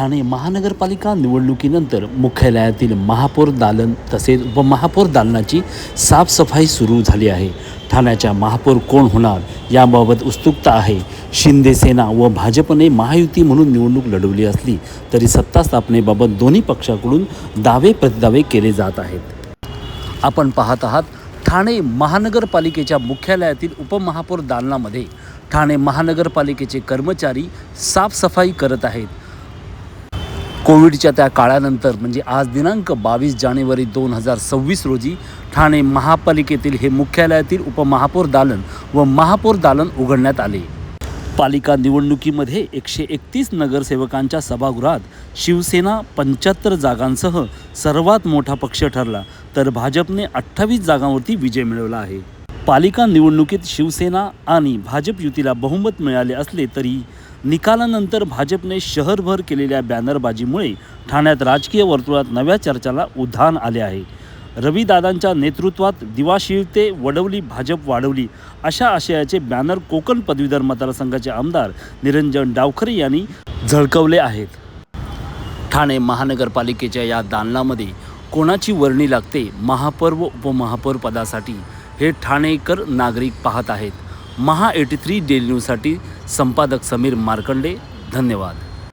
ठाणे महानगरपालिका निवडणुकीनंतर मुख्यालयातील महापौर दालन तसेच उपमहापौर दालनाची साफसफाई सुरू झाली आहे. ठाण्याच्या महापौर कोण होणार याबाबत उत्सुकता आहे. शिंदे सेना व भाजपने महायुती म्हणून निवडणूक लढवली असली तरी सत्ता स्थापनेबाबत दोन्ही पक्षाकडून दावे प्रतिदावे केले जात आहेत. आपण पाहत आहात ठाणे महानगरपालिकेच्या मुख्यालयातील उपमहापौर दालनामध्ये ठाणे महानगरपालिकेचे कर्मचारी साफसफाई करत आहेत. कोविडच्या त्या काळानंतर म्हणजे आज दिनांक 22 जानेवारी 2026 रोजी ठाणे महापालिकेतील हे मुख्यालयातील उपमहापौर दालन व महापौर दालन उघडण्यात आले. पालिका निवडणुकीमध्ये 131 नगरसेवकांच्या सभागृहात शिवसेना 75 जागांसह सर्वात मोठा पक्ष ठरला, तर भाजपने 28 जागांवरती विजय मिळवला आहे. पालिका निवडणुकीत शिवसेना आणि भाजप युतीला बहुमत मिळाले असले तरी निकालानंतर भाजपने शहरभर केलेल्या बॅनरबाजीमुळे ठाण्यात राजकीय वर्तुळात नव्या चर्चाला उधाण आले आहे. रविदादांच्या नेतृत्वात दिवाशीळ ते वडवली भाजप वाढवली अशा आशयाचे बॅनर कोकण पदवीधर मतदारसंघाचे आमदार निरंजन डावखरे यांनी झळकवले आहेत. ठाणे महानगरपालिकेच्या या दालनामध्ये कोणाची वर्णी लागते महापौर व उपमहापौर पदासाठी हे ठाणेकर नागरिक पाहत आहेत. महा 83 डेली न्यूजसाठी संपादक समीर मार्कंडे. धन्यवाद.